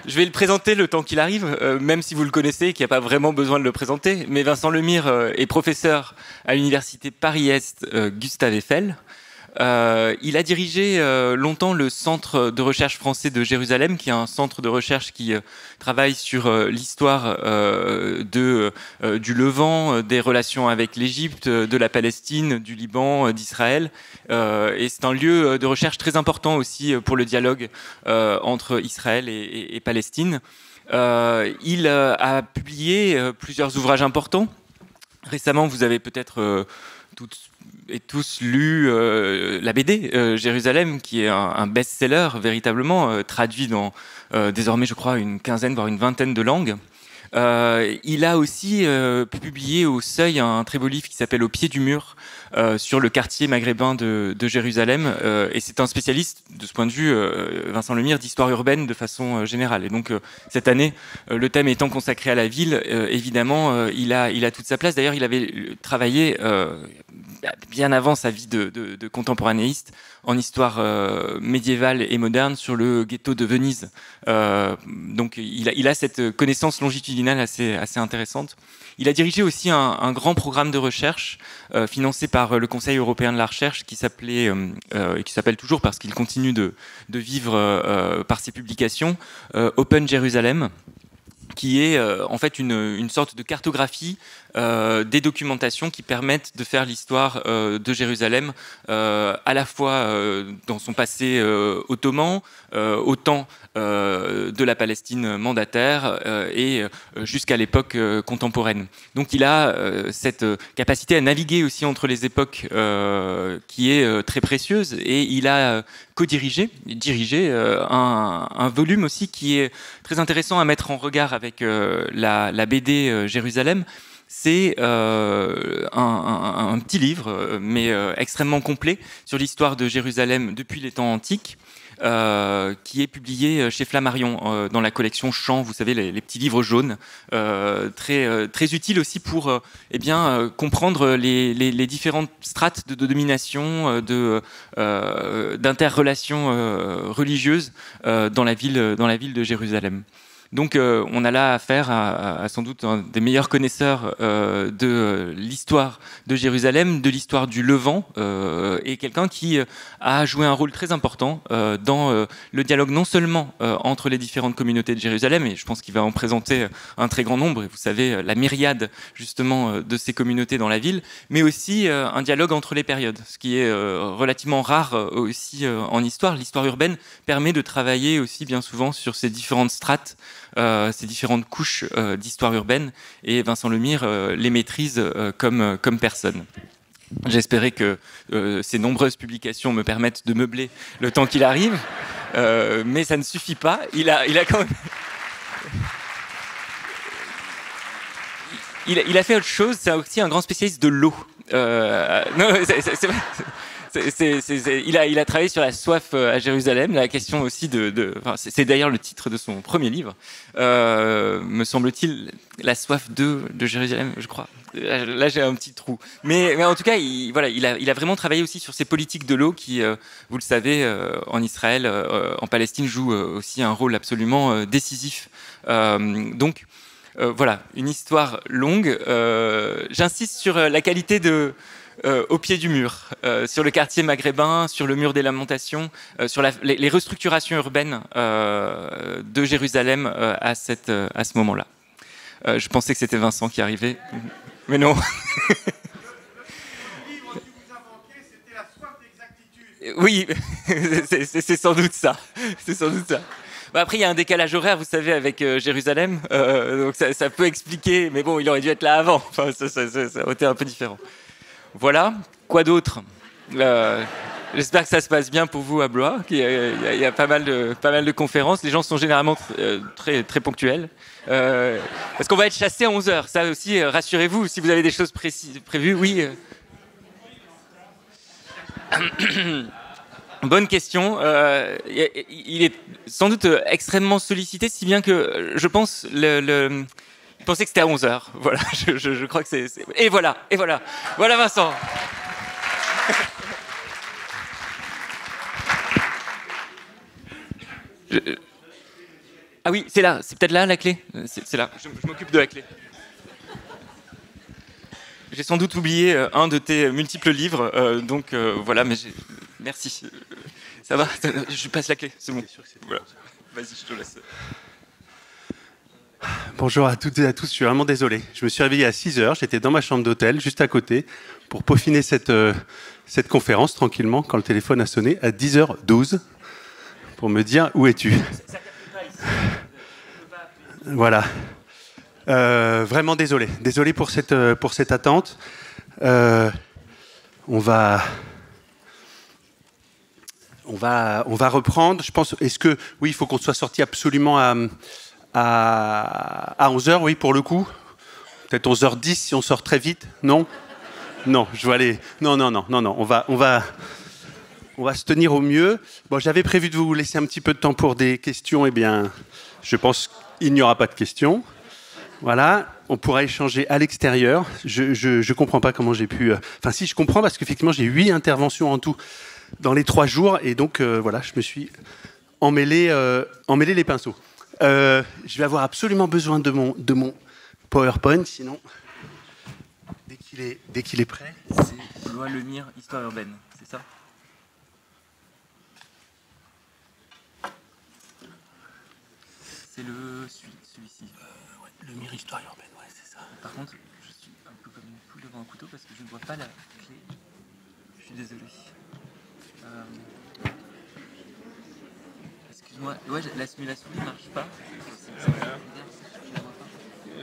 Je vais le présenter le temps qu'il arrive, même si vous le connaissez et qu'il n'y a pas vraiment besoin de le présenter. Mais Vincent Lemire est professeur à l'université Paris-Est Gustave Eiffel. Il a dirigé longtemps le Centre de recherche français de Jérusalem, qui est un centre de recherche qui travaille sur l'histoire du Levant, des relations avec l'Égypte, de la Palestine, du Liban, d'Israël. Et c'est un lieu de recherche très important aussi pour le dialogue entre Israël et Palestine. Il a publié plusieurs ouvrages importants. Récemment, vous avez peut-être toutes et tous lu la BD Jérusalem, qui est un best-seller véritablement, traduit dans désormais, je crois, une quinzaine, voire une vingtaine de langues. Il a aussi publié au Seuil un très beau livre qui s'appelle Au pied du mur, sur le quartier maghrébin de Jérusalem. Et c'est un spécialiste, de ce point de vue, Vincent Lemire, d'histoire urbaine de façon générale. Et donc, cette année, le thème étant consacré à la ville, évidemment, il a toute sa place. D'ailleurs, il avait travaillé bien avant sa vie de contemporanéiste en histoire médiévale et moderne sur le ghetto de Venise. Donc il a cette connaissance longitudinale assez intéressante. Il a dirigé aussi un grand programme de recherche financé par le Conseil européen de la recherche qui s'appelait et qui s'appelle toujours parce qu'il continue de vivre par ses publications, Open Jérusalem, qui est en fait une sorte de cartographie des documentations qui permettent de faire l'histoire de Jérusalem à la fois dans son passé ottoman, au temps de la Palestine mandataire et jusqu'à l'époque contemporaine. Donc il a cette capacité à naviguer aussi entre les époques qui est très précieuse, et il a dirigé un volume aussi qui est très intéressant à mettre en regard avec la BD Jérusalem. C'est un petit livre, mais extrêmement complet, sur l'histoire de Jérusalem depuis les temps antiques, qui est publié chez Flammarion dans la collection Chants, vous savez, les petits livres jaunes, très utile aussi pour comprendre les différentes strates de domination, d'interrelations religieuses dans la ville de Jérusalem. Donc on a là affaire à sans doute un des meilleurs connaisseurs de l'histoire de Jérusalem, de l'histoire du Levant, et quelqu'un qui a joué un rôle très important dans le dialogue non seulement entre les différentes communautés de Jérusalem, et je pense qu'il va en présenter un très grand nombre, et vous savez la myriade justement de ces communautés dans la ville, mais aussi un dialogue entre les périodes, ce qui est relativement rare aussi en histoire. L'histoire urbaine permet de travailler aussi bien souvent sur ces différentes strates, ces différentes couches d'histoire urbaine, et Vincent Lemire les maîtrise comme personne. J'espérais que ces nombreuses publications me permettent de meubler le temps qu'il arrive, mais ça ne suffit pas. Il a quand même... Il a fait autre chose, c'est aussi un grand spécialiste de l'eau. Non, il a travaillé sur la soif à Jérusalem, la question aussi c'est d'ailleurs le titre de son premier livre, me semble-t-il, la soif de Jérusalem, je crois. Là, j'ai un petit trou. Mais en tout cas, il a vraiment travaillé aussi sur ces politiques de l'eau qui, vous le savez, en Israël, en Palestine, jouent aussi un rôle absolument décisif. Donc, voilà, une histoire longue. J'insiste sur la qualité au pied du mur, sur le quartier maghrébin, sur le mur des lamentations, sur les restructurations urbaines de Jérusalem à ce moment-là. Je pensais que c'était Vincent qui arrivait, mais non. Oui, c'est sans doute ça. C'est sans doute ça. Après, il y a un décalage horaire, vous savez, avec Jérusalem, donc ça peut expliquer, mais bon, il aurait dû être là avant. Enfin, ça aurait été un peu différent. Voilà. Quoi d'autre ? J'espère que ça se passe bien pour vous à Blois. Il y a pas mal de conférences. Les gens sont généralement très ponctuels. Parce qu'on va être chassé à 11h. Ça aussi, rassurez-vous, si vous avez des choses prévues. Oui. Bonne question. Il est sans doute extrêmement sollicité, si bien que je pense je pensais que c'était à 11h. Voilà, je crois que c'est... Et voilà. Voilà Vincent. Ah oui, c'est là, c'est peut-être là la clé. C'est là, je m'occupe de la clé. J'ai sans doute oublié un de tes multiples livres, donc voilà, mais merci. Ça va, je passe la clé, c'est bon. Voilà. Vas-y, je te laisse. Bonjour à toutes et à tous, je suis vraiment désolé. Je me suis réveillé à 6h, j'étais dans ma chambre d'hôtel, juste à côté, pour peaufiner cette conférence tranquillement, quand le téléphone a sonné à 10h12, pour me dire « Où es-tu » Voilà. Vraiment désolé. Désolé pour cette attente. On va reprendre. Je pense, oui, il faut qu'on soit sorti absolument à 11h, oui, pour le coup. Peut-être 11h10 si on sort très vite. Non, je vais aller. Non. On va se tenir au mieux. Bon, j'avais prévu de vous laisser un petit peu de temps pour des questions. Eh bien, je pense qu'il n'y aura pas de questions. Voilà, on pourra échanger à l'extérieur. Je comprends pas comment j'ai pu... Enfin, si, je comprends parce qu'effectivement, j'ai 8 interventions en tout dans les 3 jours. Et donc, voilà, je me suis emmêlé les pinceaux. Je vais avoir absolument besoin de mon PowerPoint, sinon, dès qu'il est prêt... C'est Loi Lemire, Histoire urbaine, c'est ça? C'est celui-ci. Lemire, Histoire urbaine, ouais, c'est ça. Par contre, je suis un peu comme une poule devant un couteau parce que je ne vois pas la clé. Je suis désolé. Excuse-moi, ouais, la simulation ne marche pas.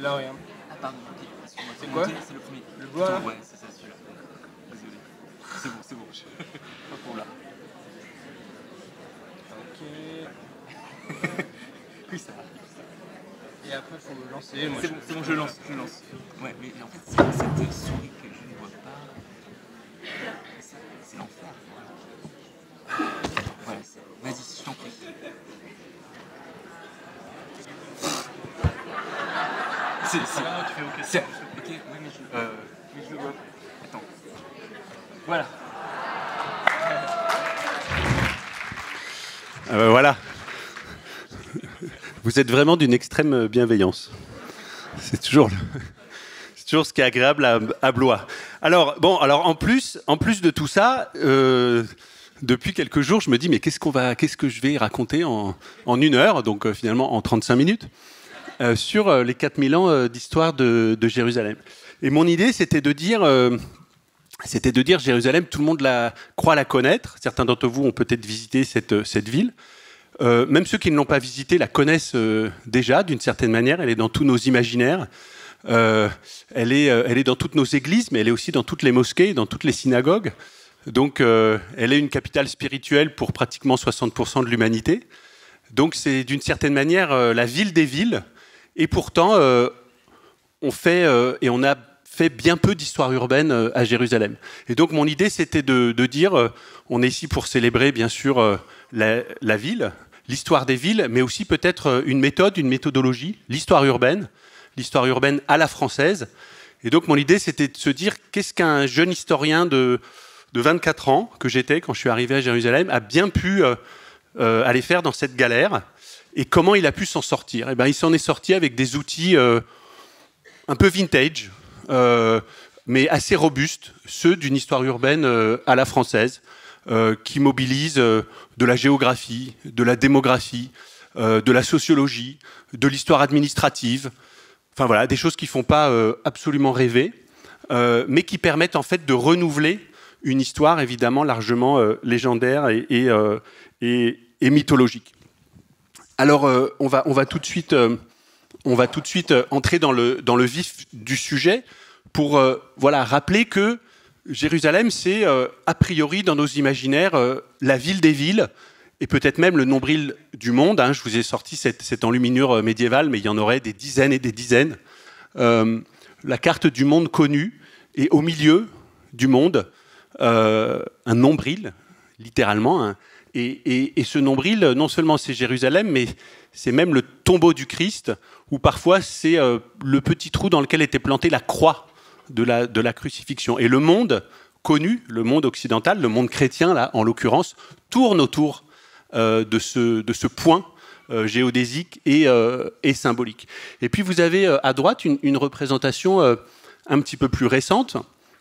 Là, rien. Ah, pardon, ok. Excuse-moi. C'est quoi? C'est le premier. Le bois, là? Ouais, c'est ça, celui-là. Désolé. C'est bon. Pas pour là. Ok. Oui, ça va. Et après, il faut lancer. Moi, C'est bon, je lance. Ouais, mais en fait, c'est cette souris que je ne vois pas. C'est l'enfer. Voilà, vas-y, je t'en prie. tu fais OK. Ok, oui, mais je le vois. Attends. Voilà. Voilà. Vous êtes vraiment d'une extrême bienveillance. C'est toujours ce qui est agréable à Blois. Alors en plus de tout ça, depuis quelques jours, je me dis mais qu'est-ce que je vais raconter en 1 heure, donc finalement en 35 minutes, sur les 4000 ans d'histoire de Jérusalem. Et mon idée, c'était de dire Jérusalem, tout le monde croit la connaître. Certains d'entre vous ont peut-être visité cette ville. Même ceux qui ne l'ont pas visitée la connaissent déjà, d'une certaine manière. Elle est dans tous nos imaginaires. Elle est dans toutes nos églises, mais elle est aussi dans toutes les mosquées, dans toutes les synagogues. Donc, elle est une capitale spirituelle pour pratiquement 60% de l'humanité. Donc, c'est d'une certaine manière la ville des villes. Et pourtant, on a fait bien peu d'histoire urbaine à Jérusalem. Et donc, mon idée, c'était de dire, on est ici pour célébrer, bien sûr, la ville, l'histoire des villes, mais aussi peut-être une méthodologie, l'histoire urbaine à la française. Et donc, mon idée, c'était de se dire, qu'est-ce qu'un jeune historien de 24 ans, que j'étais quand je suis arrivé à Jérusalem, a bien pu aller faire dans cette galère, et comment il a pu s'en sortir. Et ben, il s'en est sorti avec des outils un peu vintage, mais assez robustes, ceux d'une histoire urbaine à la française, qui mobilisent de la géographie, de la démographie, de la sociologie, de l'histoire administrative, enfin voilà, des choses qui ne font pas absolument rêver, mais qui permettent en fait de renouveler une histoire évidemment largement légendaire et mythologique. Alors, on va tout de suite entrer dans le vif du sujet pour rappeler que Jérusalem, c'est a priori dans nos imaginaires la ville des villes et peut-être même le nombril du monde. Je vous ai sorti cette enluminure médiévale, mais il y en aurait des dizaines et des dizaines. La carte du monde connue, et au milieu du monde, un nombril, littéralement. Et ce nombril, non seulement c'est Jérusalem, mais c'est même le tombeau du Christ, ou parfois c'est le petit trou dans lequel était plantée la croix de la crucifixion. Et le monde connu, le monde occidental, le monde chrétien, là, en l'occurrence, tourne autour de ce point géodésique et symbolique. Et puis vous avez à droite une représentation un petit peu plus récente,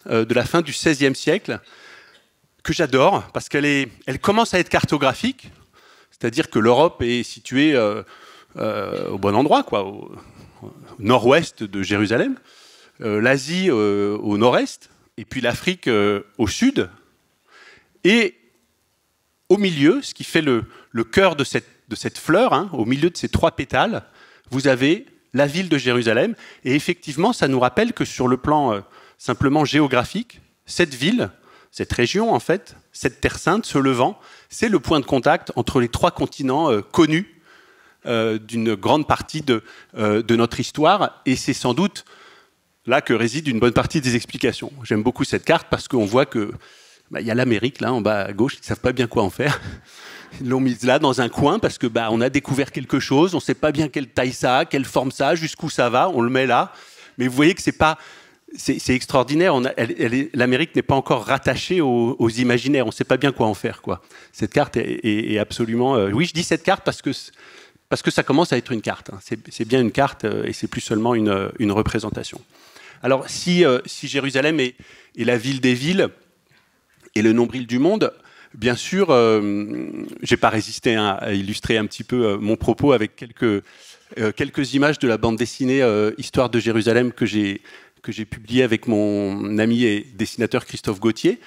de la fin du XVIe siècle, que j'adore, parce qu'elle commence à être cartographique, c'est-à-dire que l'Europe est située au bon endroit, quoi, au nord-ouest de Jérusalem, l'Asie au nord-est, et puis l'Afrique au sud. Et au milieu, ce qui fait le cœur de cette fleur, hein, au milieu de ces trois pétales, vous avez la ville de Jérusalem. Et effectivement, ça nous rappelle que sur le plan simplement géographique, cette ville, cette région, en fait, cette Terre Sainte, ce Levant, c'est le point de contact entre les trois continents connus d'une grande partie de notre histoire. Et c'est sans doute là que réside une bonne partie des explications. J'aime beaucoup cette carte parce qu'on voit que il y a l'Amérique, là, en bas à gauche, ils ne savent pas bien quoi en faire. Ils l'ont mise là, dans un coin, parce que on a découvert quelque chose, on ne sait pas bien quelle taille ça a, quelle forme ça a, jusqu'où ça va, on le met là. Mais vous voyez que c'est extraordinaire. L'Amérique n'est pas encore rattachée aux imaginaires. On ne sait pas bien quoi en faire, quoi. Cette carte est absolument... Oui, je dis cette carte parce que ça commence à être une carte. Hein. C'est bien une carte et c'est plus seulement une représentation. Alors, si Jérusalem est la ville des villes et le nombril du monde, bien sûr, j'ai pas résisté à illustrer un petit peu mon propos avec quelques images de la bande dessinée Histoire de Jérusalem que j'ai publié avec mon ami et dessinateur Christophe Gauthier.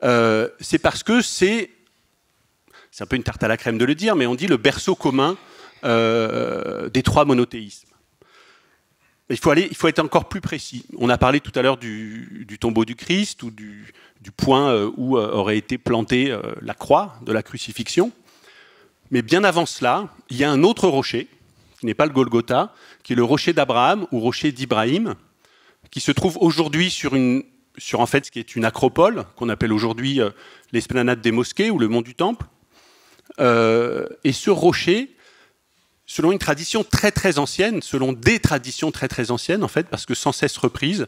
C'est parce que c'est un peu une tarte à la crème de le dire, mais on dit le berceau commun des trois monothéismes. Il faut être encore plus précis. On a parlé tout à l'heure du tombeau du Christ ou du point où aurait été plantée la croix de la crucifixion. Mais bien avant cela, il y a un autre rocher, qui n'est pas le Golgotha, qui est le rocher d'Abraham ou rocher d'Ibrahim, qui se trouve aujourd'hui sur en fait ce qui est une acropole, qu'on appelle aujourd'hui l'esplanade des mosquées ou le mont du Temple. Et ce rocher, selon une tradition très très ancienne, selon des traditions très très anciennes en fait, parce que sans cesse reprises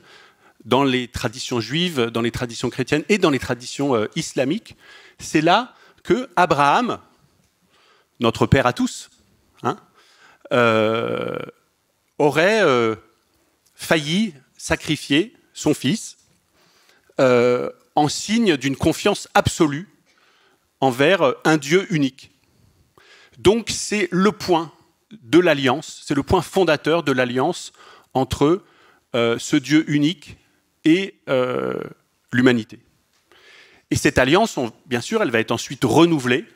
dans les traditions juives, dans les traditions chrétiennes et dans les traditions islamiques, c'est là que Abraham, notre père à tous, hein, aurait failli sacrifier son fils en signe d'une confiance absolue envers un Dieu unique. Donc c'est le point de l'alliance, c'est le point fondateur de l'alliance entre ce Dieu unique et l'humanité. Et cette alliance, bien sûr, elle va être ensuite renouvelée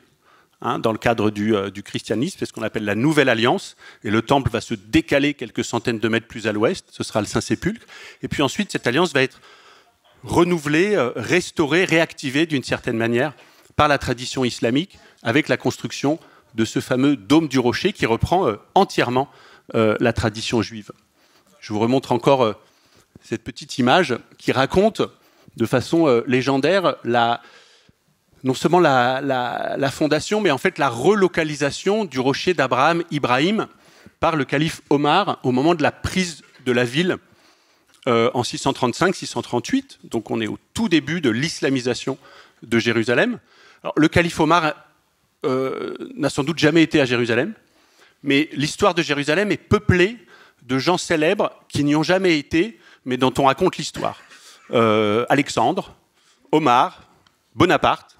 hein, dans le cadre du christianisme, c'est ce qu'on appelle la nouvelle alliance, et le temple va se décaler quelques centaines de mètres plus à l'ouest, ce sera le Saint-Sépulcre, et puis ensuite cette alliance va être renouvelée, restaurée, réactivée d'une certaine manière par la tradition islamique, avec la construction de ce fameux dôme du rocher qui reprend entièrement la tradition juive. Je vous remontre encore cette petite image qui raconte de façon légendaire non seulement la fondation, mais en fait la relocalisation du rocher d'Abraham Ibrahim par le calife Omar au moment de la prise de la ville en 635-638. Donc on est au tout début de l'islamisation de Jérusalem. Alors, le calife Omar n'a sans doute jamais été à Jérusalem, mais l'histoire de Jérusalem est peuplée de gens célèbres qui n'y ont jamais été, mais dont on raconte l'histoire. Alexandre, Omar, Bonaparte.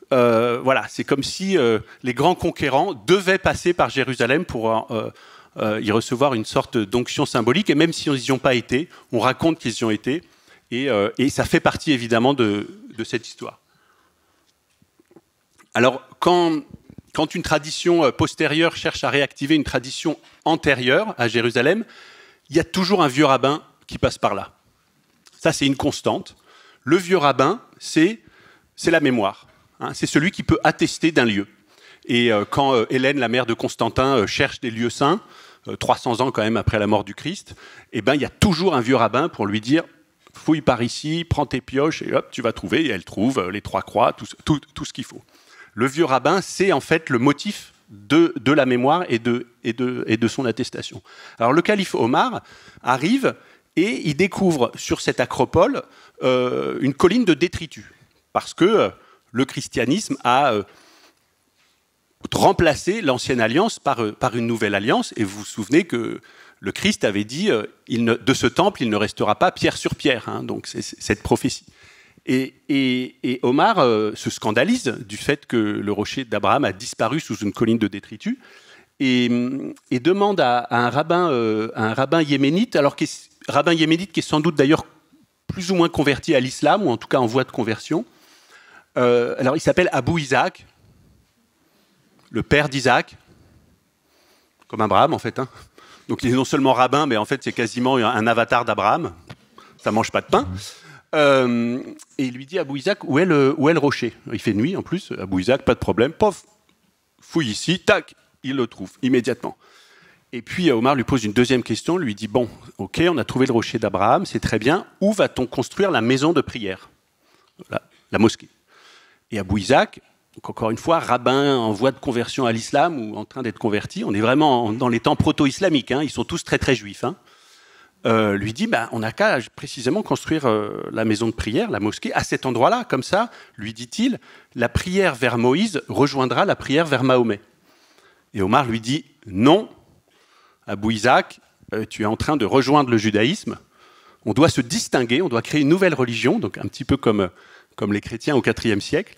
Voilà, c'est comme si les grands conquérants devaient passer par Jérusalem pour y recevoir une sorte d'onction symbolique. Et même s'ils n'y ont pas été, on raconte qu'ils y ont été. Et ça fait partie évidemment de cette histoire. Alors, quand une tradition postérieure cherche à réactiver une tradition antérieure à Jérusalem, il y a toujours un vieux rabbin qui passe par là. Ça, c'est une constante. Le vieux rabbin, c'est la mémoire. Hein, c'est celui qui peut attester d'un lieu. Et quand Hélène, la mère de Constantin, cherche des lieux saints, 300 ans quand même après la mort du Christ, eh ben, il y a toujours un vieux rabbin pour lui dire « fouille par ici, prends tes pioches et hop, tu vas trouver ». Et elle trouve les trois croix, tout ce qu'il faut. Le vieux rabbin, c'est en fait le motif de la mémoire et de son attestation. Alors le calife Omar arrive et il découvre sur cette acropole une colline de détritus, parce que le christianisme a remplacer l'ancienne alliance par une nouvelle alliance. Et vous vous souvenez que le Christ avait dit de ce temple, il ne restera pas pierre sur pierre. Hein, donc c'est cette prophétie. Et Omar se scandalise du fait que le rocher d'Abraham a disparu sous une colline de détritus et demande à un rabbin yéménite, rabbin yéménite qui est sans doute d'ailleurs plus ou moins converti à l'islam, ou en tout cas en voie de conversion. Alors il s'appelle Abou Isaac, le père d'Isaac, comme Abraham en fait. Hein. Donc il est non seulement rabbin, mais en fait c'est quasiment un avatar d'Abraham. Ça mange pas de pain. Et il lui dit, Abou Isaac, où est le rocher? Il fait nuit en plus. Abou Isaac, pas de problème. Pof, fouille ici, tac, il le trouve immédiatement. Et puis Omar lui pose une deuxième question, lui dit, bon, ok, on a trouvé le rocher d'Abraham, c'est très bien. Où va-t-on construire la maison de prière, la mosquée? Et Abou Isaac, donc encore une fois, rabbin en voie de conversion à l'islam ou en train d'être converti, on est vraiment dans les temps proto-islamiques, hein, ils sont tous très très juifs, hein, lui dit, on n'a qu'à précisément construire la maison de prière, la mosquée, à cet endroit-là, comme ça, lui dit-il, la prière vers Moïse rejoindra la prière vers Mahomet. Et Omar lui dit, non, Abou Isaac, tu es en train de rejoindre le judaïsme, on doit se distinguer, on doit créer une nouvelle religion, donc un petit peu comme les chrétiens au IVe siècle.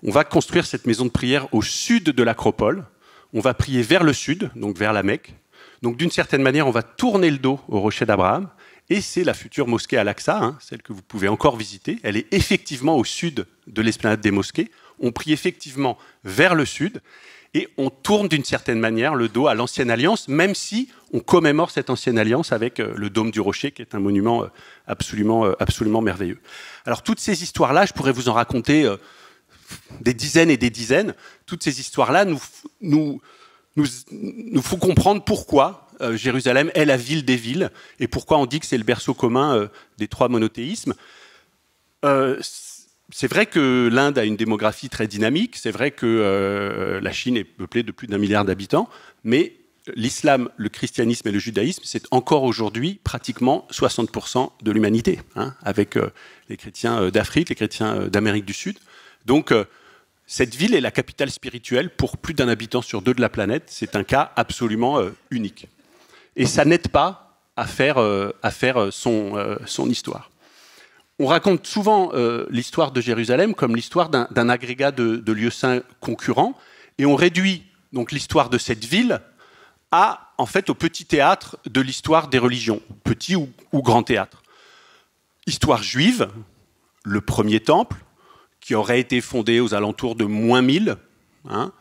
On va construire cette maison de prière au sud de l'acropole. On va prier vers le sud, donc vers la Mecque. Donc d'une certaine manière, on va tourner le dos au rocher d'Abraham. Et c'est la future mosquée Al-Aqsa, hein, celle que vous pouvez encore visiter. Elle est effectivement au sud de l'esplanade des mosquées. On prie effectivement vers le sud. Et on tourne d'une certaine manière le dos à l'ancienne alliance, même si on commémore cette ancienne alliance avec le dôme du rocher, qui est un monument absolument merveilleux. Alors toutes ces histoires-là, je pourrais vous en raconter des dizaines et des dizaines. Toutes ces histoires-là nous font comprendre pourquoi Jérusalem est la ville des villes et pourquoi on dit que c'est le berceau commun des trois monothéismes. C'est vrai que l'Inde a une démographie très dynamique, c'est vrai que la Chine est peuplée de plus d'1 milliard d'habitants, mais l'islam, le christianisme et le judaïsme, c'est encore aujourd'hui pratiquement 60% de l'humanité, hein, avec les chrétiens d'Afrique, les chrétiens d'Amérique du Sud. Donc, cette ville est la capitale spirituelle pour plus d'1 habitant sur 2 de la planète. C'est un cas absolument unique. Et ça n'aide pas à faire son histoire. On raconte souvent l'histoire de Jérusalem comme l'histoire d'un agrégat de lieux saints concurrents, et on réduit donc l'histoire de cette ville au petit théâtre de l'histoire des religions, petit ou grand théâtre. Histoire juive, le premier temple, qui aurait été fondé aux alentours de -1000, hein,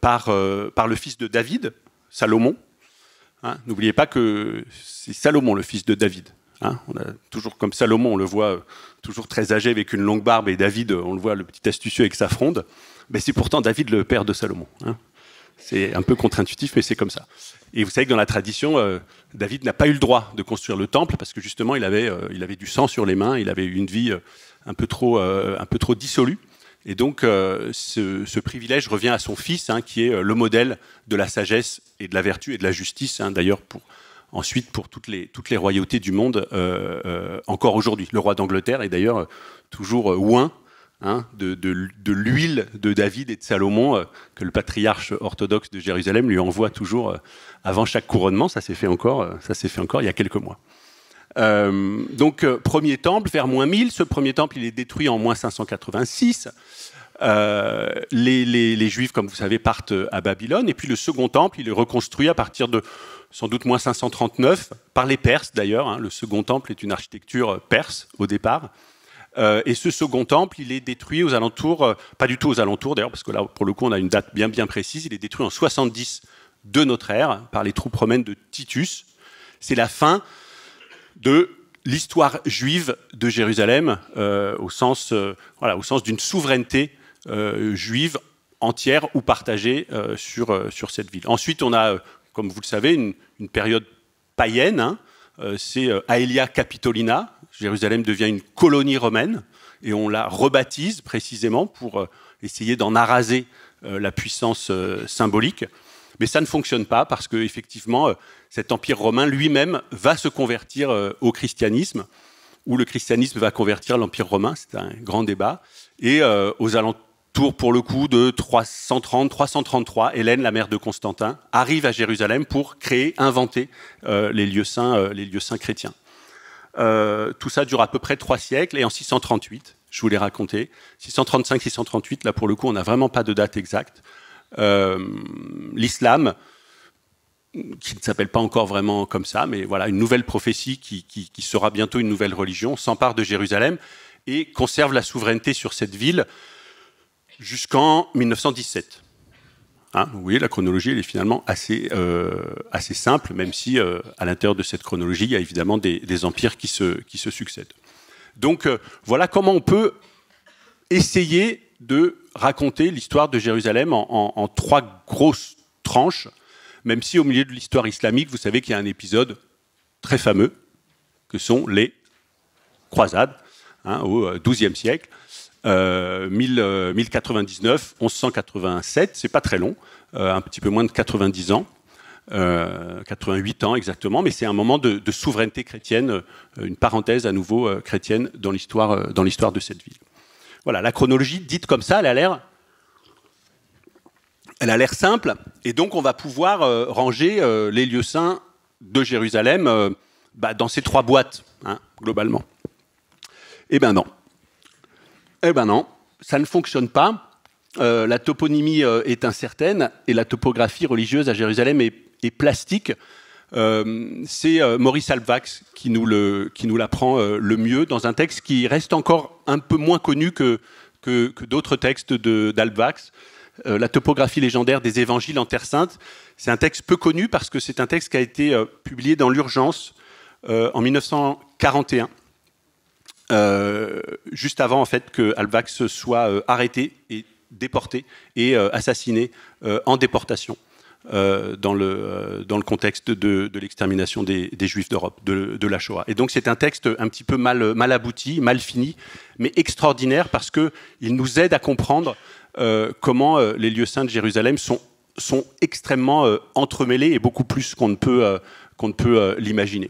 par le fils de David, Salomon. Hein, n'oubliez pas que c'est Salomon, le fils de David. Hein, on a toujours, comme Salomon, on le voit toujours très âgé avec une longue barbe, et David, on le voit le petit astucieux avec sa fronde. Mais c'est pourtant David le père de Salomon. Hein. C'est un peu contre-intuitif, mais c'est comme ça. Et vous savez que dans la tradition, David n'a pas eu le droit de construire le temple parce que justement, il avait du sang sur les mains, il avait eu une vie un peu trop dissolue. Et donc, ce privilège revient à son fils, hein, qui est le modèle de la sagesse et de la vertu et de la justice, hein, d'ailleurs, ensuite pour toutes les royautés du monde, encore aujourd'hui. Le roi d'Angleterre est d'ailleurs toujours oint, hein, de l'huile de David et de Salomon que le patriarche orthodoxe de Jérusalem lui envoie toujours avant chaque couronnement. Ça s'est fait encore il y a quelques mois. Donc, premier temple vers -1000. Ce premier temple, il est détruit en -586. Les Juifs, comme vous savez, partent à Babylone. Et puis le second temple, il est reconstruit à partir de sans doute -539 par les Perses d'ailleurs. Hein. Le second temple est une architecture perse au départ. Et ce second temple, il est détruit aux alentours, pas du tout aux alentours d'ailleurs, parce que là, pour le coup, on a une date bien précise. Il est détruit en 70 de notre ère par les troupes romaines de Titus. C'est la fin de l'histoire juive de Jérusalem au sens d'une souveraineté juive entière ou partagée sur cette ville. Ensuite, on a, comme vous le savez, une période païenne, hein, c'est Aelia Capitolina. Jérusalem devient une colonie romaine et on la rebaptise précisément pour essayer d'en araser la puissance symbolique. Mais ça ne fonctionne pas parce qu'effectivement, cet empire romain lui-même va se convertir au christianisme, ou le christianisme va convertir l'empire romain, c'est un grand débat. Et autour, pour le coup, de 333, Hélène, la mère de Constantin, arrive à Jérusalem pour inventer les lieux saints chrétiens. Tout ça dure à peu près 3 siècles, et en 638, je vous l'ai raconté, 635-638, là pour le coup, on n'a vraiment pas de date exacte. L'islam, qui ne s'appelle pas encore vraiment comme ça, mais voilà, une nouvelle prophétie qui sera bientôt une nouvelle religion, s'empare de Jérusalem et conserve la souveraineté sur cette ville jusqu'en 1917. Hein, vous voyez, la chronologie, elle est finalement assez simple, même si à l'intérieur de cette chronologie, il y a évidemment des empires qui se succèdent. Donc voilà comment on peut essayer de raconter l'histoire de Jérusalem en 3 grosses tranches, même si au milieu de l'histoire islamique, vous savez qu'il y a un épisode très fameux, que sont les croisades, hein, au XIIe siècle. 1099, 1187, c'est pas très long, un petit peu moins de 90 ans, 88 ans exactement, mais c'est un moment de souveraineté chrétienne, une parenthèse à nouveau chrétienne dans l'histoire de cette ville. Voilà, la chronologie dite comme ça, elle a l'air simple, et donc on va pouvoir ranger les lieux saints de Jérusalem dans ces 3 boîtes, hein, globalement. Eh ben non. Eh ben non, ça ne fonctionne pas. La toponymie est incertaine et la topographie religieuse à Jérusalem est plastique. C'est Maurice Halbwachs qui nous l'apprend le mieux dans un texte qui reste encore un peu moins connu que d'autres textes d'Halbwachs. La topographie légendaire des évangiles en Terre Sainte. C'est un texte peu connu parce que c'est un texte qui a été publié dans l'urgence en 1941. Juste avant en fait que Halbwachs soit arrêté et déporté et assassiné en déportation dans le contexte de l'extermination des Juifs d'Europe, de la Shoah. Et donc c'est un texte un petit peu mal abouti, mal fini, mais extraordinaire parce qu'il nous aide à comprendre comment les lieux saints de Jérusalem sont extrêmement entremêlés et beaucoup plus qu'on ne peut l'imaginer.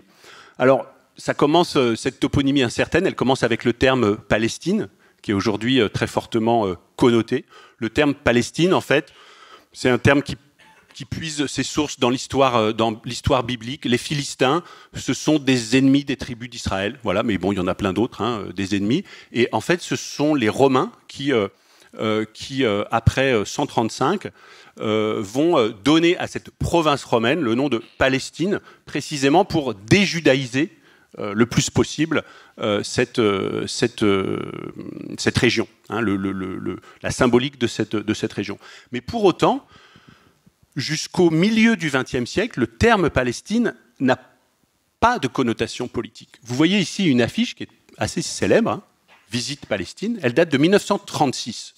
Alors, ça commence, cette toponymie incertaine, elle commence avec le terme Palestine, qui est aujourd'hui très fortement connoté. Le terme Palestine, en fait, c'est un terme qui puise ses sources dans l'histoire biblique. Les Philistins, ce sont des ennemis des tribus d'Israël. Voilà, mais bon, il y en a plein d'autres, hein, des ennemis. Et en fait, ce sont les Romains qui après 135, vont donner à cette province romaine le nom de Palestine, précisément pour déjudaïser le plus possible cette région, hein, la symbolique de cette région. Mais pour autant, jusqu'au milieu du XXe siècle, le terme Palestine n'a pas de connotation politique. Vous voyez ici une affiche qui est assez célèbre, hein, Visite Palestine, elle date de 1936.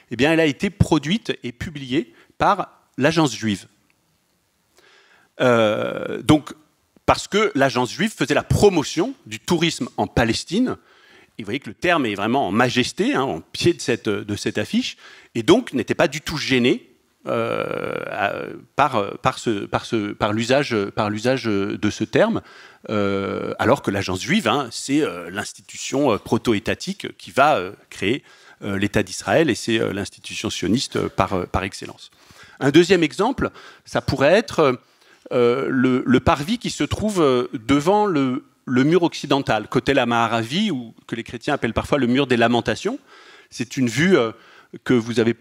Eh bien, elle a été produite et publiée par l'Agence juive. Donc, parce que l'Agence juive faisait la promotion du tourisme en Palestine. Et vous voyez que le terme est vraiment en majesté, hein, en pied de cette affiche, et donc n'était pas du tout gêné par l'usage de ce terme, alors que l'Agence juive, hein, c'est l'institution proto-étatique qui va créer l'État d'Israël, et c'est l'institution sioniste par excellence. Un deuxième exemple, ça pourrait être le parvis qui se trouve devant le mur occidental, Kotel HaMaaravi, ou que les chrétiens appellent parfois le mur des lamentations. C'est une vue que vous avez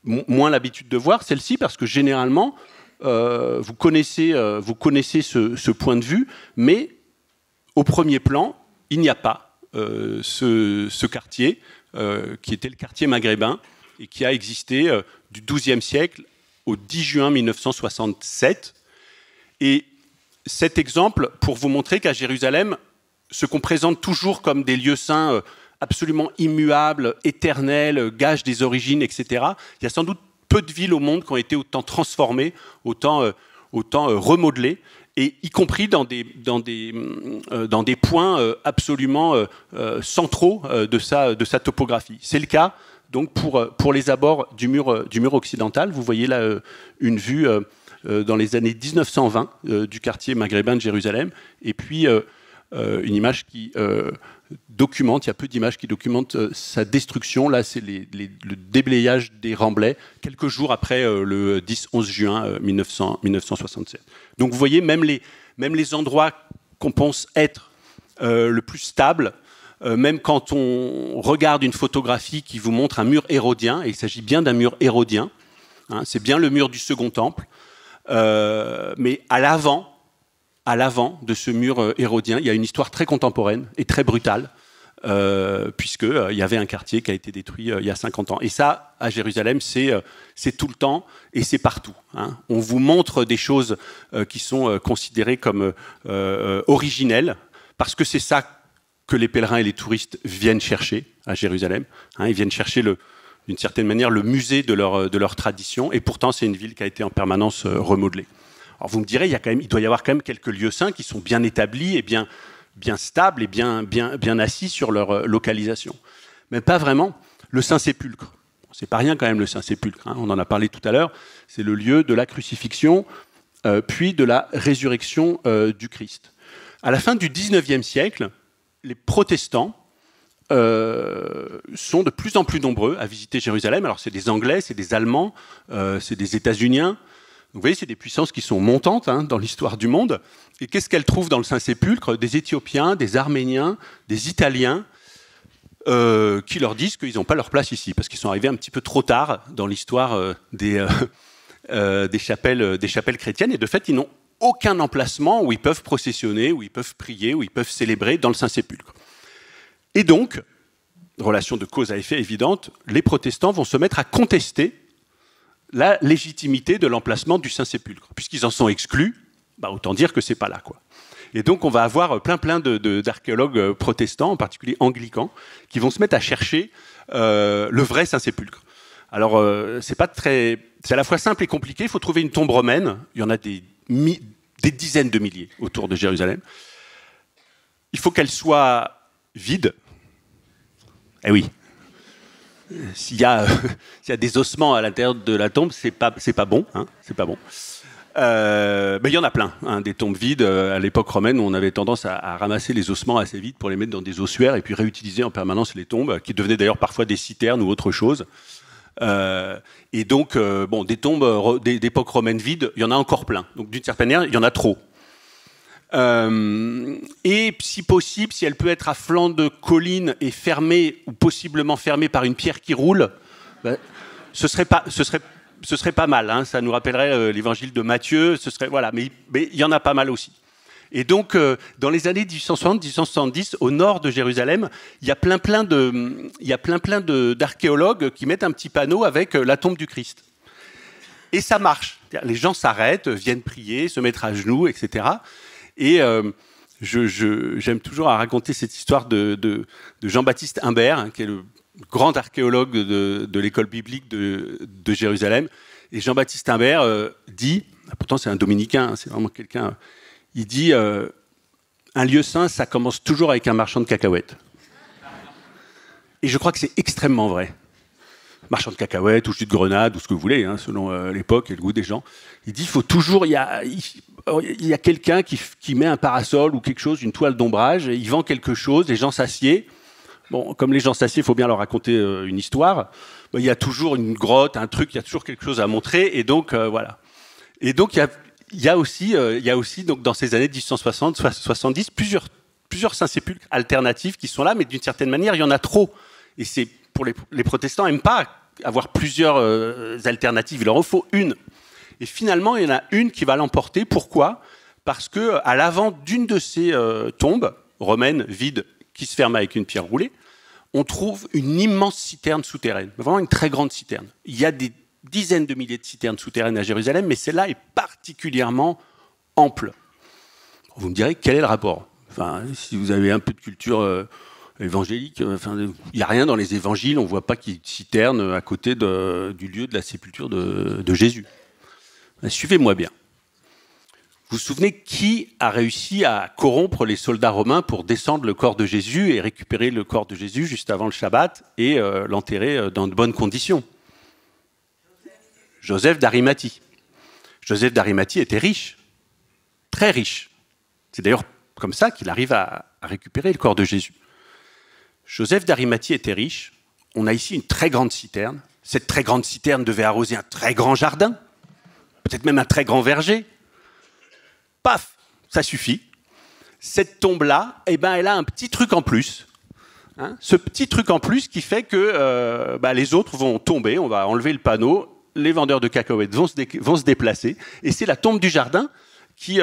moins l'habitude de voir, celle-ci, parce que généralement, vous connaissez ce point de vue, mais au premier plan, il n'y a pas ce quartier, qui était le quartier maghrébin, et qui a existé du XIIe siècle au 10 juin 1967. Et cet exemple, pour vous montrer qu'à Jérusalem, ce qu'on présente toujours comme des lieux saints absolument immuables, éternels, gages des origines, etc., il y a sans doute peu de villes au monde qui ont été autant transformées, autant remodelées, et y compris dans des points absolument centraux de sa topographie. C'est le cas donc pour les abords du mur occidental. Vous voyez là une vue dans les années 1920 du quartier maghrébin de Jérusalem, et puis une image qui documente, il y a peu d'images qui documentent sa destruction. Là, c'est le déblayage des remblais, quelques jours après le 10-11 juin 1967. Donc vous voyez, même les endroits qu'on pense être le plus stables, même quand on regarde une photographie qui vous montre un mur hérodien, et il s'agit bien d'un mur hérodien, hein, c'est bien le mur du Second Temple, mais à l'avant de ce mur hérodien, il y a une histoire très contemporaine et très brutale, puisqu'il y avait un quartier qui a été détruit il y a 50 ans. Et ça, à Jérusalem, c'est tout le temps et c'est partout. Hein. On vous montre des choses qui sont considérées comme originelles, parce que c'est ça que les pèlerins et les touristes viennent chercher à Jérusalem. Hein, ils viennent chercher, d'une certaine manière, le musée de leur tradition, et pourtant c'est une ville qui a été en permanence remodelée. Alors vous me direz, il doit y avoir quand même quelques lieux saints qui sont bien établis et bien stables et bien assis sur leur localisation. Mais pas vraiment. Le Saint-Sépulcre, c'est pas rien quand même le Saint-Sépulcre, hein, on en a parlé tout à l'heure, c'est le lieu de la crucifixion, puis de la résurrection du Christ. À la fin du XIXe siècle, les protestants sont de plus en plus nombreux à visiter Jérusalem. Alors c'est des Anglais, c'est des Allemands, c'est des États-Uniens. Vous voyez, c'est des puissances qui sont montantes hein, dans l'histoire du monde. Et qu'est-ce qu'elles trouvent dans le Saint-Sépulcre? Des Éthiopiens, des Arméniens, des Italiens, qui leur disent qu'ils n'ont pas leur place ici, parce qu'ils sont arrivés un petit peu trop tard dans l'histoire des chapelles chrétiennes. Et de fait, ils n'ont aucun emplacement où ils peuvent processionner, où ils peuvent prier, où ils peuvent célébrer dans le Saint-Sépulcre. Et donc, relation de cause à effet évidente, les protestants vont se mettre à contester la légitimité de l'emplacement du Saint-Sépulcre. Puisqu'ils en sont exclus, autant dire que c'est pas là, quoi. Et donc on va avoir plein d'archéologues protestants, en particulier anglicans, qui vont se mettre à chercher le vrai Saint-Sépulcre. Alors c'est à la fois simple et compliqué. Il faut trouver une tombe romaine. Il y en a des dizaines de milliers autour de Jérusalem. Il faut qu'elle soit vide. Eh oui. S'il y a des ossements à l'intérieur de la tombe, c'est pas bon, hein, c'est pas bon. Mais il y en a plein, hein, des tombes vides. À l'époque romaine, on avait tendance à ramasser les ossements assez vite pour les mettre dans des ossuaires et puis réutiliser en permanence les tombes, qui devenaient d'ailleurs parfois des citernes ou autre chose. Et donc, des tombes d'époque romaine vides, il y en a encore plein. Donc d'une certaine manière, il y en a trop. Et si possible, si elle peut être à flanc de colline et fermée, ou possiblement fermée par une pierre qui roule, ce serait pas mal. Hein, ça nous rappellerait l'évangile de Matthieu. Mais il y en a pas mal aussi. Et donc, dans les années 1860-1870, au nord de Jérusalem, il y a plein d'archéologues qui mettent un petit panneau avec la tombe du Christ. Et ça marche. Les gens s'arrêtent, viennent prier, se mettre à genoux, etc. Et j'aime toujours à raconter cette histoire de Jean-Baptiste Imbert, hein, qui est le grand archéologue de l'école biblique de Jérusalem. Et Jean-Baptiste Imbert dit, pourtant c'est un dominicain, hein, c'est vraiment quelqu'un, il dit un lieu saint, ça commence toujours avec un marchand de cacahuètes. Et je crois que c'est extrêmement vrai. Marchand de cacahuètes ou jus de grenade ou ce que vous voulez, hein, selon l'époque et le goût des gens. Il dit, il y a quelqu'un qui met un parasol ou quelque chose, une toile d'ombrage, et il vend quelque chose, les gens s'assiedent. Bon, comme les gens s'assiedent, il faut bien leur raconter une histoire. Il y a toujours une grotte, un truc, il y a toujours quelque chose à montrer, et donc voilà. Et donc il y a aussi donc dans ces années 1860-70 plusieurs Saint-Sépulcres alternatifs qui sont là, mais d'une certaine manière, il y en a trop. Et c'est pour les protestants n'aiment pas avoir plusieurs alternatives, il leur en faut une. Et finalement, il y en a une qui va l'emporter. Pourquoi? Parce que à l'avant d'une de ces tombes romaines vides qui se ferment avec une pierre roulée, on trouve une immense citerne souterraine, vraiment une très grande citerne. Il y a des dizaines de milliers de citernes souterraines à Jérusalem, mais celle-là est particulièrement ample. Vous me direz, quel est le rapport? Enfin, si vous avez un peu de culture évangélique, il n'y a rien dans les évangiles, on ne voit pas qu'il y ait une citerne à côté du lieu de la sépulture de Jésus. Suivez-moi bien. Vous vous souvenez qui a réussi à corrompre les soldats romains pour descendre le corps de Jésus et récupérer le corps de Jésus juste avant le Shabbat et l'enterrer dans de bonnes conditions? Joseph d'Arimathie. Joseph d'Arimathie était riche, très riche. C'est d'ailleurs comme ça qu'il arrive à récupérer le corps de Jésus. Joseph d'Arimathie était riche. On a ici une très grande citerne. Cette très grande citerne devait arroser un très grand jardin, peut-être même un très grand verger. Paf, ça suffit. Cette tombe-là, eh ben, elle a un petit truc en plus. Hein, ce petit truc en plus qui fait que les autres vont tomber, on va enlever le panneau, les vendeurs de cacahuètes vont se déplacer, et c'est la tombe du jardin qui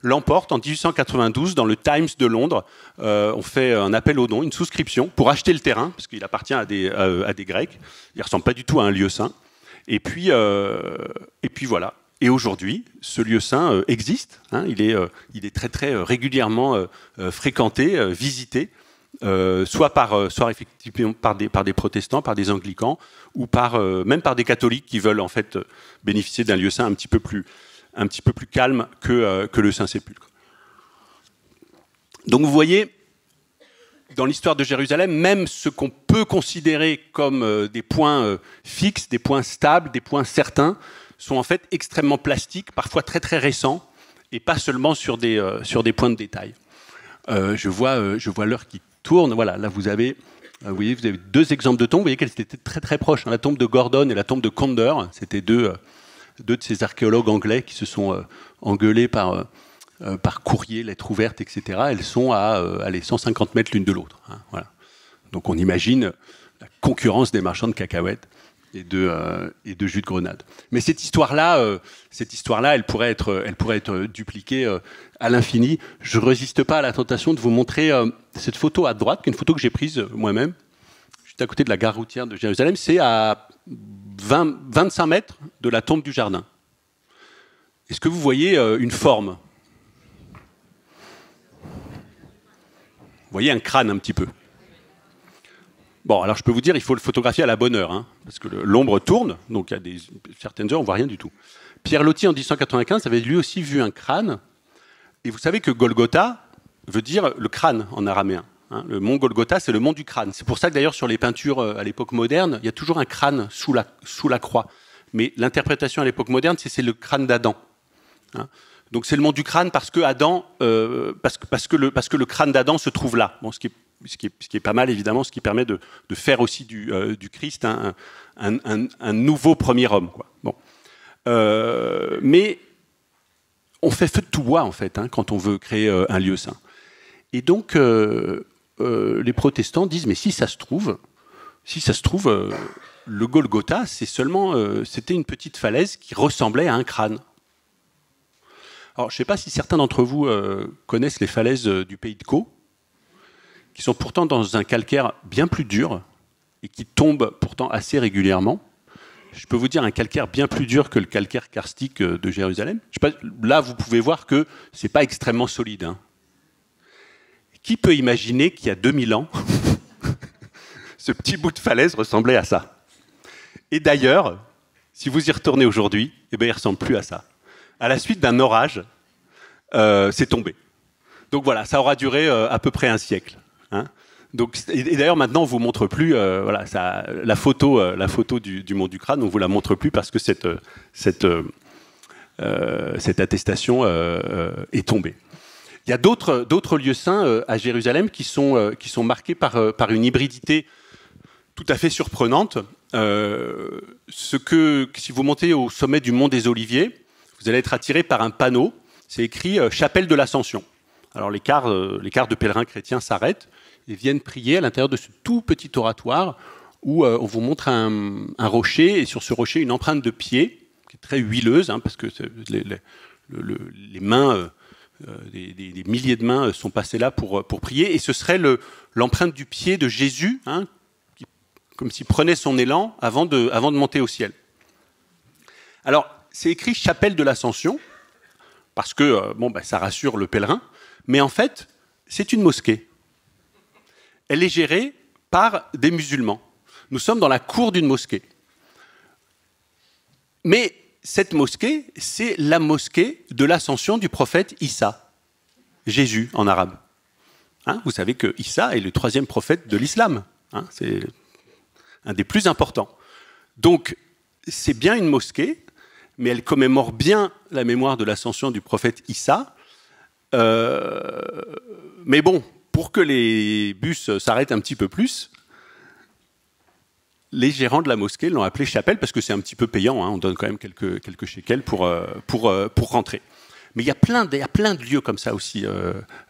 l'emporte en 1892 dans le Times de Londres. On fait un appel aux dons, une souscription pour acheter le terrain, parce qu'il appartient à des Grecs. Il ne ressemble pas du tout à un lieu saint. Et puis voilà. Et aujourd'hui, ce lieu saint existe. Hein, il est très très régulièrement fréquenté, visité, soit effectivement par des protestants, par des anglicans, ou même par des catholiques qui veulent en fait bénéficier d'un lieu saint un petit peu plus calme que le Saint-Sépulcre. Donc vous voyez, dans l'histoire de Jérusalem, même ce qu'on peut considérer comme des points fixes, des points stables, des points certains, sont en fait extrêmement plastiques, parfois très très récents, et pas seulement sur des points de détail. Je vois l'heure qui tourne. Voilà, là vous avez deux exemples de tombes. Vous voyez qu'elles étaient très très proches. La tombe de Gordon et la tombe de Conder, c'était deux de ces archéologues anglais qui se sont engueulés par courrier, lettres ouvertes, etc. Elles sont à 150 mètres l'une de l'autre. Hein, voilà. Donc on imagine la concurrence des marchands de cacahuètes et de jus de grenade. Mais cette histoire-là, elle pourrait être dupliquée à l'infini. Je ne résiste pas à la tentation de vous montrer cette photo à droite, qui est une photo que j'ai prise moi-même, juste à côté de la gare routière de Jérusalem. C'est à 25 mètres de la tombe du jardin. Est-ce que vous voyez une forme ? Vous voyez un crâne un petit peu. Bon, alors je peux vous dire, il faut le photographier à la bonne heure, hein, parce que l'ombre tourne, donc il y a certaines heures, on ne voit rien du tout. Pierre Loti, en 1895, avait lui aussi vu un crâne, et vous savez que Golgotha veut dire le crâne en araméen. Hein. Le mont Golgotha, c'est le mont du crâne. C'est pour ça que d'ailleurs, sur les peintures à l'époque moderne, il y a toujours un crâne sous la croix. Mais l'interprétation à l'époque moderne, c'est le crâne d'Adam. Hein. Donc c'est le mont du crâne parce que le crâne d'Adam se trouve là. Bon, ce qui est pas mal, évidemment, ce qui permet de faire aussi du Christ un nouveau premier homme. Quoi. Bon. Mais on fait feu de tout bois, en fait, hein, quand on veut créer un lieu saint. Et donc, les protestants disent, mais si ça se trouve, le Golgotha, c'était une petite falaise qui ressemblait à un crâne. Alors, je ne sais pas si certains d'entre vous connaissent les falaises du pays de Caux, qui sont pourtant dans un calcaire bien plus dur et qui tombent pourtant assez régulièrement. Je peux vous dire un calcaire bien plus dur que le calcaire karstique de Jérusalem. Je sais pas, là, vous pouvez voir que ce n'est pas extrêmement solide. Hein. Qui peut imaginer qu'il y a 2000 ans, ce petit bout de falaise ressemblait à ça? Et d'ailleurs, si vous y retournez aujourd'hui, eh bien, il ne ressemble plus à ça. À la suite d'un orage, c'est tombé. Donc voilà, ça aura duré à peu près un siècle. Hein. Donc, et d'ailleurs, maintenant, on ne vous montre plus la photo du mont du crâne, on ne vous la montre plus parce que cette attestation est tombée. Il y a d'autres lieux saints à Jérusalem qui sont marqués par une hybridité tout à fait surprenante. Si vous montez au sommet du mont des Oliviers, vous allez être attiré par un panneau, c'est écrit « Chapelle de l'Ascension ». Alors les cars de pèlerins chrétiens s'arrêtent et viennent prier à l'intérieur de ce tout petit oratoire où on vous montre un rocher, et sur ce rocher, une empreinte de pied, qui est très huileuse, hein, parce que les mains, des milliers de mains sont passées là pour prier, et ce serait l'empreinte du pied de Jésus, hein, comme s'il prenait son élan avant de monter au ciel. Alors, c'est écrit « Chapelle de l'Ascension », parce que ça rassure le pèlerin, mais en fait, c'est une mosquée. Elle est gérée par des musulmans. Nous sommes dans la cour d'une mosquée. Mais cette mosquée, c'est la mosquée de l'ascension du prophète Issa, Jésus en arabe. Hein, vous savez que Issa est le 3e prophète de l'islam. Hein, c'est un des plus importants. Donc, c'est bien une mosquée, mais elle commémore bien la mémoire de l'ascension du prophète Issa. Mais bon, pour que les bus s'arrêtent un petit peu plus, les gérants de la mosquée l'ont appelé chapelle parce que c'est un petit peu payant, hein, on donne quand même quelques shekels pour rentrer. Mais il y a plein de lieux comme ça aussi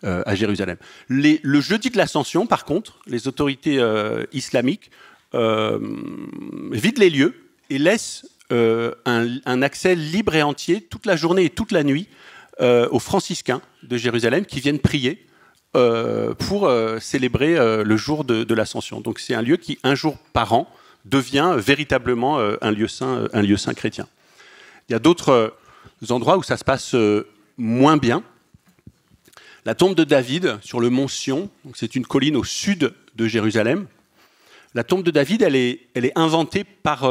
à Jérusalem. Le jeudi de l'Ascension, par contre, les autorités islamiques vident les lieux et laissent un accès libre et entier toute la journée et toute la nuit aux franciscains de Jérusalem qui viennent prier pour célébrer le jour de l'Ascension. Donc c'est un lieu qui, un jour par an, devient véritablement un lieu saint chrétien. Il y a d'autres endroits où ça se passe moins bien. La tombe de David sur le mont Sion, c'est une colline au sud de Jérusalem. La tombe de David, elle est inventée par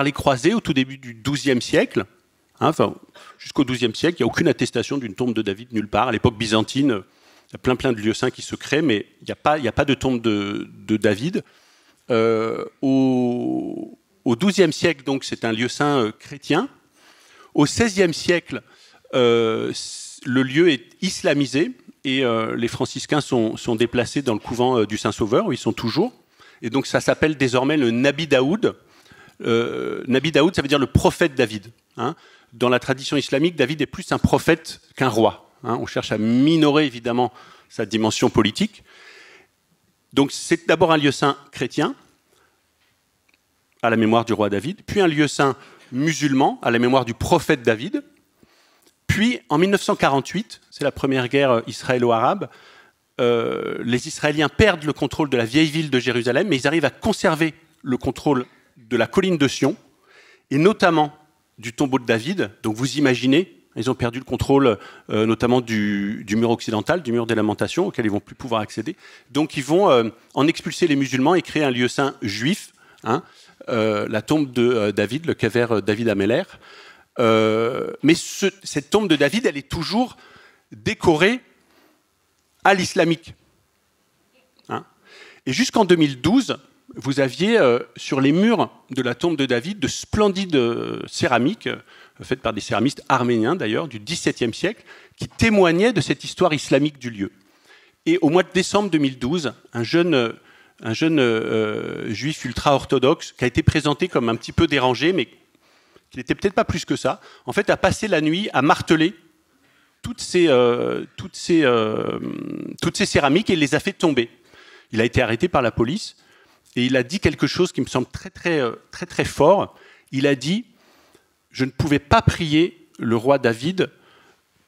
les croisés au tout début du XIIe siècle. Hein, enfin, jusqu'au XIIe siècle, il n'y a aucune attestation d'une tombe de David nulle part. À l'époque byzantine, il y a plein de lieux saints qui se créent, mais il n'y a pas de tombe de David. Au XIIe siècle, donc, c'est un lieu saint chrétien. Au XVIe siècle, le lieu est islamisé et les franciscains sont déplacés dans le couvent du Saint-Sauveur, où ils sont toujours. Et donc, ça s'appelle désormais le Nabi Daoud. Nabi Daoud, ça veut dire le prophète David. Hein. Dans la tradition islamique, David est plus un prophète qu'un roi. Hein. On cherche à minorer, évidemment, sa dimension politique. Donc c'est d'abord un lieu saint chrétien, à la mémoire du roi David, puis un lieu saint musulman, à la mémoire du prophète David. Puis en 1948, c'est la première guerre israélo-arabe, les Israéliens perdent le contrôle de la vieille ville de Jérusalem, mais ils arrivent à conserver le contrôle de la colline de Sion, et notamment du tombeau de David. Donc vous imaginez, ils ont perdu le contrôle notamment du mur occidental, du mur des Lamentations, auquel ils ne vont plus pouvoir accéder. Donc ils vont en expulser les musulmans et créer un lieu saint juif, hein, la tombe de David, le Kever David Ameller. Mais cette tombe de David, elle est toujours décorée à l'islamique. Hein. Et jusqu'en 2012, vous aviez sur les murs de la tombe de David de splendides céramiques, faites par des céramistes arméniens d'ailleurs, du XVIIe siècle, qui témoignaient de cette histoire islamique du lieu. Et au mois de décembre 2012, un jeune juif ultra-orthodoxe, qui a été présenté comme un petit peu dérangé, mais qui n'était peut-être pas plus que ça, en fait a passé la nuit à marteler toutes ces céramiques et les a fait tomber. Il a été arrêté par la police et il a dit quelque chose qui me semble très fort. Il a dit « Je ne pouvais pas prier le roi David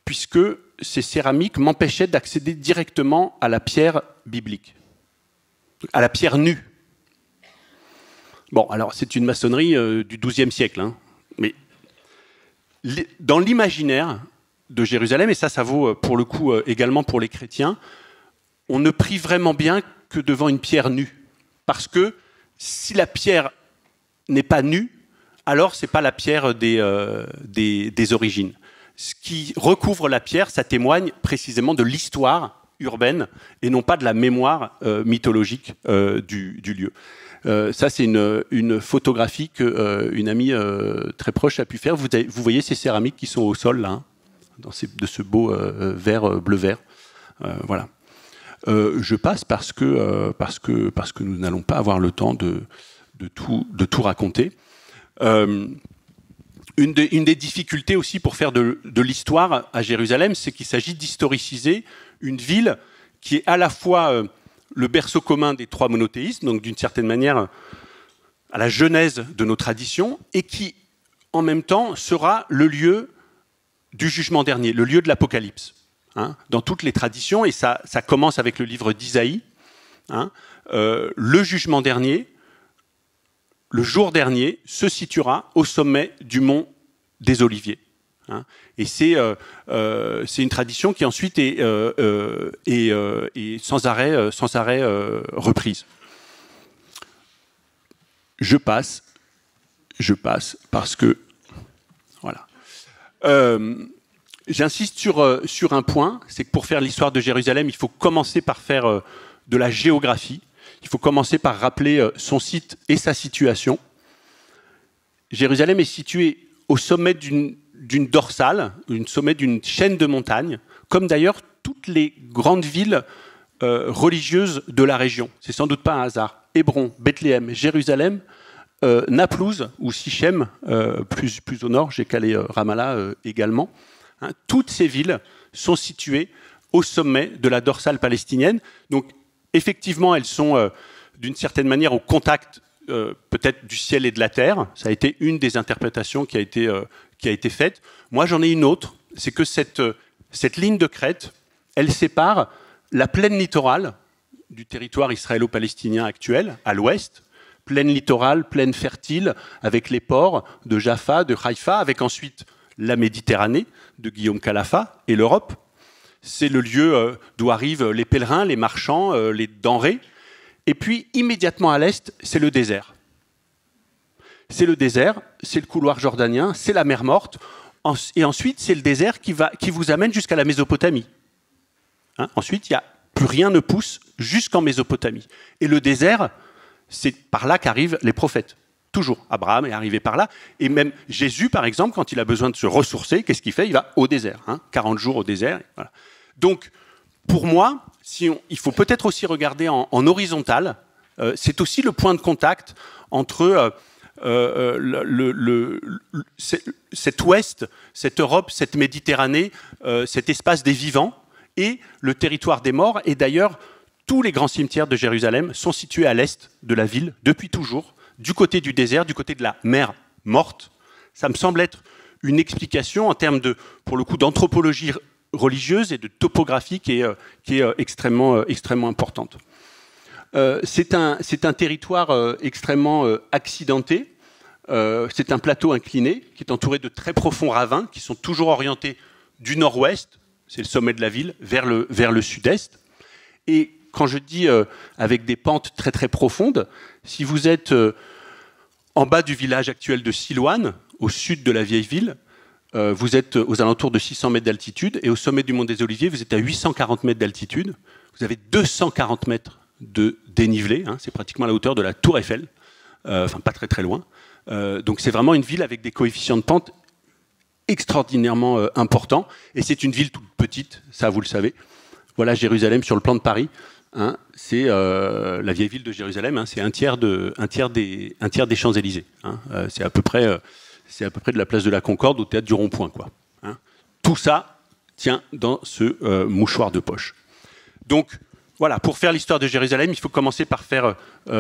puisque ces céramiques m'empêchaient d'accéder directement à la pierre biblique, à la pierre nue. » Bon, alors c'est une maçonnerie du XIIe siècle, hein, mais dans l'imaginaire de Jérusalem, et ça vaut pour le coup également pour les chrétiens, on ne prie vraiment bien que devant une pierre nue. Parce que si la pierre n'est pas nue, alors ce n'est pas la pierre des origines. Ce qui recouvre la pierre, ça témoigne précisément de l'histoire urbaine et non pas de la mémoire mythologique du lieu. Ça, c'est une photographie qu'une amie très proche a pu faire. Vous voyez ces céramiques qui sont au sol, là, hein, de ce beau vert, bleu-vert. Voilà. Je passe parce que nous n'allons pas avoir le temps de tout raconter. Une des difficultés aussi pour faire de l'histoire à Jérusalem, c'est qu'il s'agit d'historiciser une ville qui est à la fois le berceau commun des trois monothéismes, donc d'une certaine manière à la genèse de nos traditions, et qui, en même temps, sera le lieu du jugement dernier, le lieu de l'Apocalypse. Hein, dans toutes les traditions, et ça commence avec le livre d'Isaïe, hein, le jugement dernier, le jour dernier, se situera au sommet du mont des Oliviers. Hein, et c'est une tradition qui ensuite est sans arrêt reprise. Je passe parce que voilà. J'insiste sur un point, c'est que pour faire l'histoire de Jérusalem, il faut commencer par faire de la géographie. Il faut commencer par rappeler son site et sa situation. Jérusalem est située au sommet d'une dorsale, au sommet d'une chaîne de montagnes, comme d'ailleurs toutes les grandes villes religieuses de la région. C'est sans doute pas un hasard. Hébron, Bethléem, Jérusalem, Naplouse ou Sichem, plus au nord, j'ai calé Ramallah également. Hein, toutes ces villes sont situées au sommet de la dorsale palestinienne. Donc, effectivement, elles sont d'une certaine manière au contact peut-être du ciel et de la terre. Ça a été une des interprétations qui a été faite. Moi, j'en ai une autre. C'est que cette ligne de crête, elle sépare la plaine littorale du territoire israélo-palestinien actuel, à l'ouest, plaine littorale, plaine fertile, avec les ports de Jaffa, de Haïfa, avec ensuite la Méditerranée de Guillaume Calafa et l'Europe. C'est le lieu d'où arrivent les pèlerins, les marchands, les denrées. Et puis, immédiatement à l'est, c'est le désert. C'est le désert, c'est le couloir jordanien, c'est la mer Morte. Et ensuite, c'est le désert qui vous amène jusqu'à la Mésopotamie. Hein, ensuite, plus rien ne pousse jusqu'en Mésopotamie. Et le désert, c'est par là qu'arrivent les prophètes. Toujours. Abraham est arrivé par là. Et même Jésus, par exemple, quand il a besoin de se ressourcer, qu'est-ce qu'il fait? Il va au désert. 40 jours au désert. Voilà. Donc, pour moi, il faut peut-être aussi regarder en horizontal. C'est aussi le point de contact entre cet ouest, cette Europe, cette Méditerranée, cet espace des vivants et le territoire des morts. Et d'ailleurs, tous les grands cimetières de Jérusalem sont situés à l'est de la ville depuis toujours, du côté du désert, du côté de la mer Morte. Ça me semble être une explication en termes pour le coup, d'anthropologie religieuse et de topographie qui est extrêmement importante. C'est un territoire extrêmement accidenté. C'est un plateau incliné qui est entouré de très profonds ravins qui sont toujours orientés du nord-ouest, c'est le sommet de la ville, vers le sud-est. Et quand je dis avec des pentes très très profondes, si vous êtes en bas du village actuel de Silouane, au sud de la vieille ville, vous êtes aux alentours de 600 mètres d'altitude, et au sommet du Mont des Oliviers, vous êtes à 840 mètres d'altitude. Vous avez 240 mètres de dénivelé, hein, c'est pratiquement la hauteur de la Tour Eiffel, enfin pas très très loin. Donc c'est vraiment une ville avec des coefficients de pente extraordinairement importants, et c'est une ville toute petite, ça vous le savez. Voilà Jérusalem sur le plan de Paris. Hein, c'est la vieille ville de Jérusalem, hein, c'est un tiers des Champs-Élysées. Hein, c'est à peu près de la place de la Concorde au théâtre du Rond-Point, quoi. Hein. Tout ça tient dans ce mouchoir de poche. Donc voilà, pour faire l'histoire de Jérusalem, il faut commencer par faire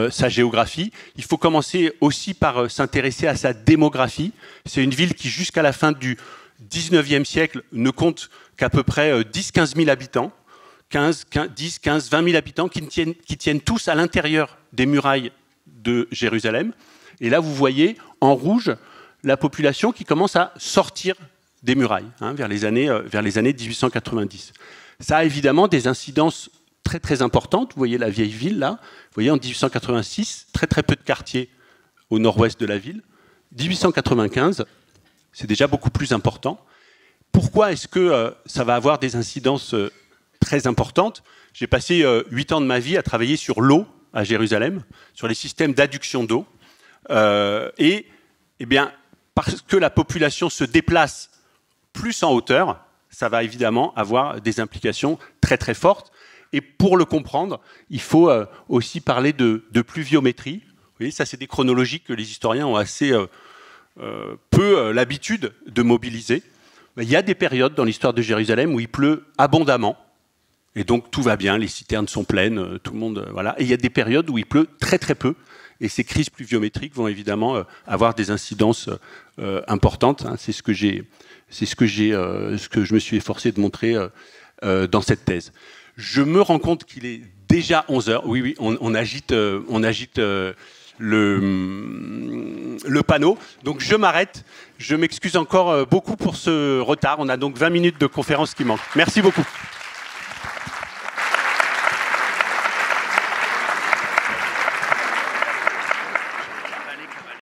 sa géographie. Il faut commencer aussi par s'intéresser à sa démographie. C'est une ville qui, jusqu'à la fin du 19e siècle, ne compte qu'à peu près 10-15 000 habitants. 10, 15, 20 000 habitants qui tiennent tous à l'intérieur des murailles de Jérusalem. Et là, vous voyez en rouge la population qui commence à sortir des murailles, hein, vers les années 1890. Ça a évidemment des incidences très très importantes. Vous voyez la vieille ville là. Vous voyez en 1886, très très peu de quartiers au nord-ouest de la ville. 1895, c'est déjà beaucoup plus important. Pourquoi est-ce que ça va avoir des incidences très importante. J'ai passé 8 ans de ma vie à travailler sur l'eau à Jérusalem, sur les systèmes d'adduction d'eau. Et bien, parce que la population se déplace plus en hauteur, ça va évidemment avoir des implications très très fortes. Et pour le comprendre, il faut aussi parler de pluviométrie. Vous voyez, ça c'est des chronologies que les historiens ont assez peu l'habitude de mobiliser. Il y a des périodes dans l'histoire de Jérusalem où il pleut abondamment. Et donc tout va bien, les citernes sont pleines, tout le monde, voilà. Et il y a des périodes où il pleut très très peu, et ces crises pluviométriques vont évidemment avoir des incidences importantes. Hein. C'est ce que je me suis efforcé de montrer dans cette thèse. Je me rends compte qu'il est déjà 11 heures. Oui, on agite le panneau. Donc je m'arrête. Je m'excuse encore beaucoup pour ce retard. On a donc 20 minutes de conférence qui manquent. Merci beaucoup.